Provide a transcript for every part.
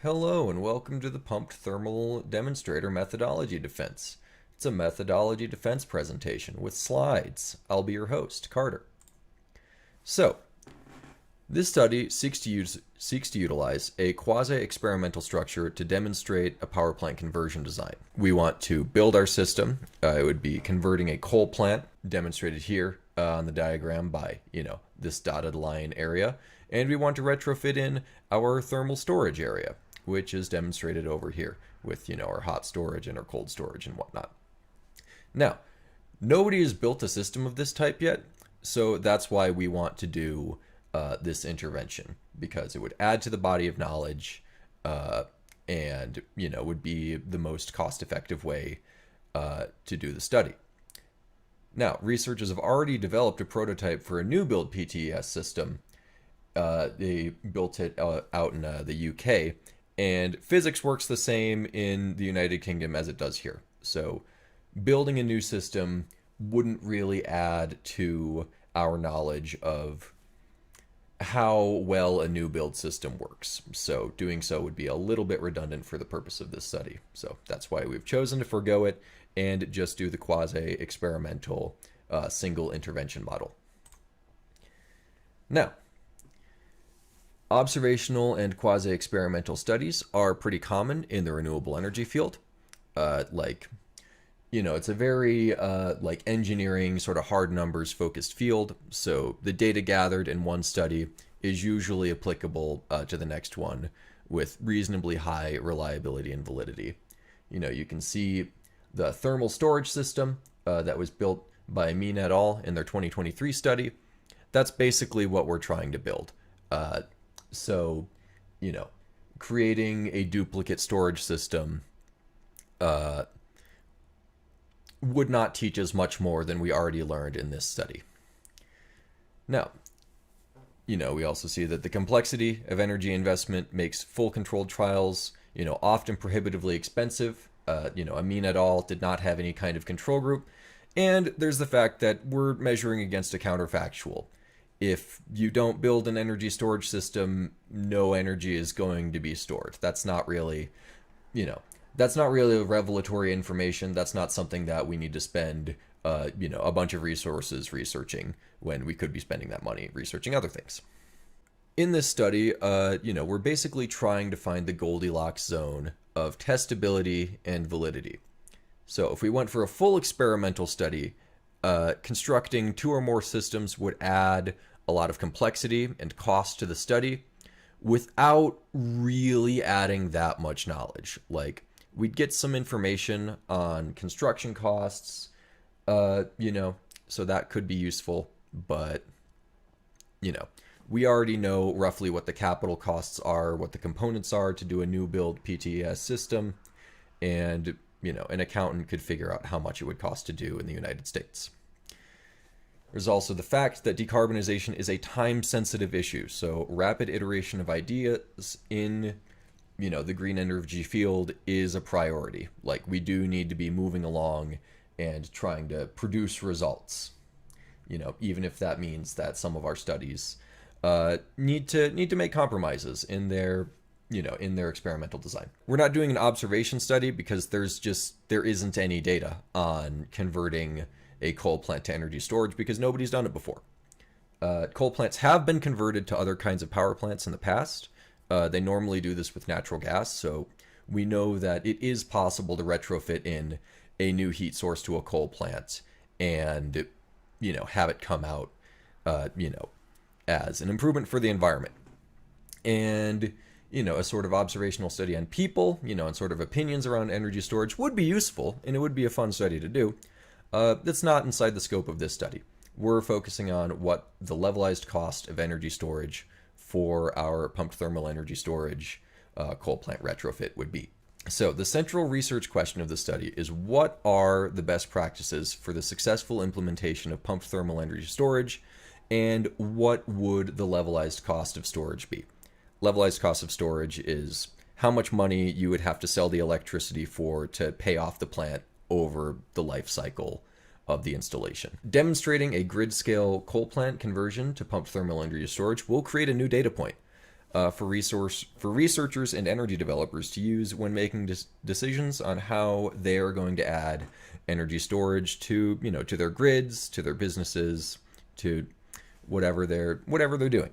Hello and welcome to the Pumped Thermal Demonstrator Methodology Defense. It's a methodology defense presentation with slides. I'll be your host, Carter. So, this study seeks to utilize a quasi-experimental structure to demonstrate a power plant conversion design. We want to build our system. It would be converting a coal plant, demonstrated here on the diagram by, this dotted line area. And we want to retrofit in our thermal storage area, which is demonstrated over here with, our hot storage and our cold storage and whatnot. Now, nobody has built a system of this type yet, so that's why we want to do this intervention, because it would add to the body of knowledge and, would be the most cost-effective way to do the study. Now, researchers have already developed a prototype for a new build PTES system. They built it out in the UK, and physics works the same in the United Kingdom as it does here. So building a new system wouldn't really add to our knowledge of how well a new build system works. So doing so would be a little bit redundant for the purpose of this study. So that's why we've chosen to forego it and just do the quasi-experimental single intervention model. Now, observational and quasi-experimental studies are pretty common in the renewable energy field. It's a very engineering sort of hard numbers focused field. So the data gathered in one study is usually applicable to the next one with reasonably high reliability and validity. You can see the thermal storage system that was built by Amin et al. In their 2023 study. That's basically what we're trying to build. So, creating a duplicate storage system would not teach us much more than we already learned in this study. Now, we also see that the complexity of energy investment makes full controlled trials, often prohibitively expensive. Amin et al. Did not have any kind of control group. And there's the fact that we're measuring against a counterfactual. If you don't build an energy storage system, no energy is going to be stored. That's not really, revelatory information. That's not something that we need to spend, a bunch of resources researching when we could be spending that money researching other things. In this study, we're basically trying to find the Goldilocks zone of testability and validity. So if we went for a full experimental study, constructing two or more systems would add a lot of complexity and cost to the study without really adding that much knowledge. Like, we'd get some information on construction costs, so that could be useful, but, we already know roughly what the capital costs are, what the components are to do a new build PTES system, and, an accountant could figure out how much it would cost to do in the United States. There's also the fact that decarbonization is a time-sensitive issue, so rapid iteration of ideas in, the green energy field is a priority. Like, we do need to be moving along and trying to produce results, even if that means that some of our studies need to make compromises in their experimental design. We're not doing an observation study because there isn't any data on converting a coal plant to energy storage because nobody's done it before. Coal plants have been converted to other kinds of power plants in the past. They normally do this with natural gas, so we know that it is possible to retrofit in a new heat source to a coal plant and, have it come out, as an improvement for the environment. And, a sort of observational study on people, and sort of opinions around energy storage would be useful, and it would be a fun study to do. That's not inside the scope of this study. We're focusing on what the levelized cost of energy storage for our pumped thermal energy storage coal plant retrofit would be. So the central research question of the study is, what are the best practices for the successful implementation of pumped thermal energy storage, and what would the levelized cost of storage be? Levelized cost of storage is how much money you would have to sell the electricity for to pay off the plant over the life cycle of the installation. Demonstrating a grid-scale coal plant conversion to pumped thermal energy storage will create a new data point. for researchers and energy developers to use when making decisions on how they are going to add energy storage to to their grids, to their businesses, to whatever they're doing.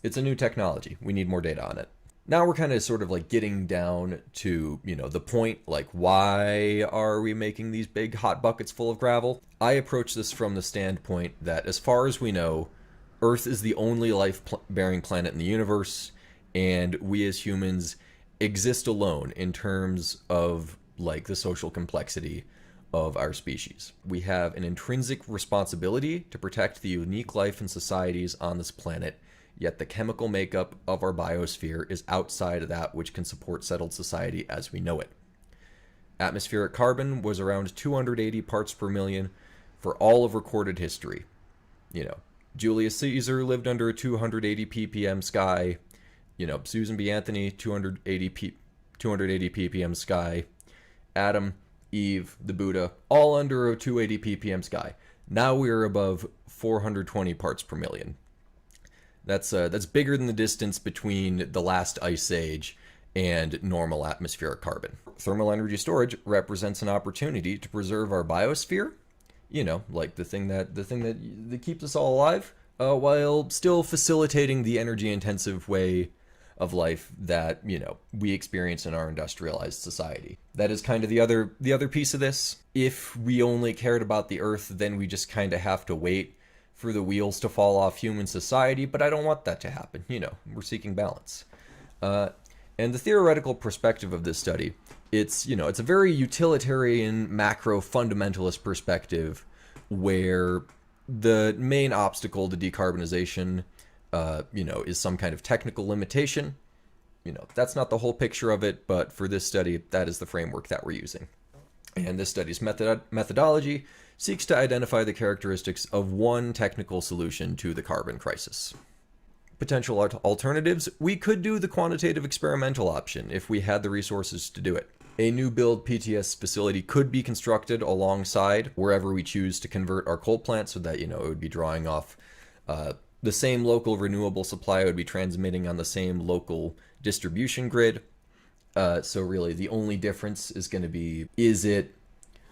It's a new technology. We need more data on it. Now we're kind of sort of like getting down to, the point, like, why are we making these big hot buckets full of gravel? I approach this from the standpoint that, as far as we know, Earth is the only life-bearing planet in the universe, and we as humans exist alone in terms of, like, the social complexity of our species. We have an intrinsic responsibility to protect the unique life and societies on this planet, yet the chemical makeup of our biosphere is outside of that which can support settled society as we know it. Atmospheric carbon was around 280 parts per million for all of recorded history. Julius Caesar lived under a 280 ppm sky. Susan B. Anthony, 280 ppm sky. Adam, Eve, the Buddha, all under a 280 ppm sky. Now we're above 420 parts per million. That's bigger than the distance between the last ice age and normal atmospheric carbon. Thermal energy storage represents an opportunity to preserve our biosphere, like the thing that keeps us all alive, while still facilitating the energy-intensive way of life that we experience in our industrialized society. That is kind of the other piece of this. If we only cared about the Earth, then we just kind of have to wait for the wheels to fall off human society, but I don't want that to happen. We're seeking balance. And the theoretical perspective of this study, it's a very utilitarian, macro, fundamentalist perspective where the main obstacle to decarbonization, is some kind of technical limitation. That's not the whole picture of it, but for this study, that is the framework that we're using. And this study's methodology seeks to identify the characteristics of one technical solution to the carbon crisis. Potential alternatives: we could do the quantitative experimental option if we had the resources to do it. A new build PTES facility could be constructed alongside wherever we choose to convert our coal plant, so that it would be drawing off the same local renewable supply, would be transmitting on the same local distribution grid. So really the only difference is going to be, is it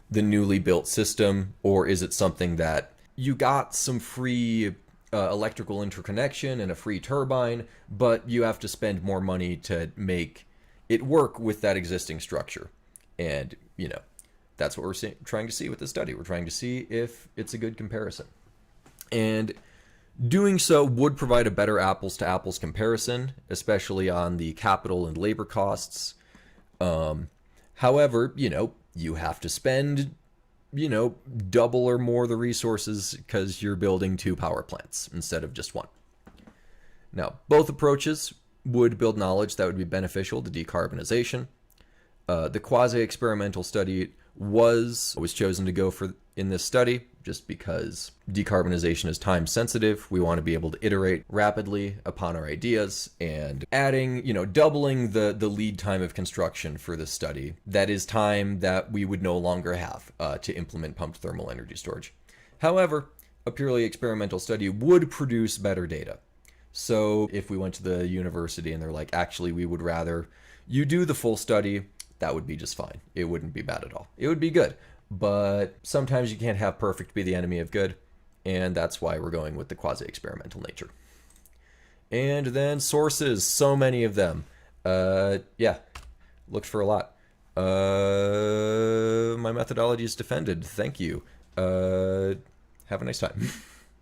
the newly built system, or is it something that you got some free electrical interconnection and a free turbine, but you have to spend more money to make it work with that existing structure? And that's what we're trying to see with this study. We're trying to see if it's a good comparison, and doing so would provide a better apples to apples comparison, especially on the capital and labor costs. However, you have to spend, double or more the resources because you're building 2 power plants instead of just 1. Now, both approaches would build knowledge that would be beneficial to decarbonization. The quasi-experimental study was chosen to go for in this study just because decarbonization is time sensitive. We want to be able to iterate rapidly upon our ideas, and adding, doubling the lead time of construction for this study. That is time that we would no longer have to implement pumped thermal energy storage. However, a purely experimental study would produce better data. So if we went to the university and they're like, actually, we would rather you do the full study, that would be just fine. It wouldn't be bad at all. It would be good. But sometimes you can't have perfect be the enemy of good, and that's why we're going with the quasi-experimental nature. And then sources, so many of them. Looked for a lot. My methodology is defended. Thank you. Have a nice time.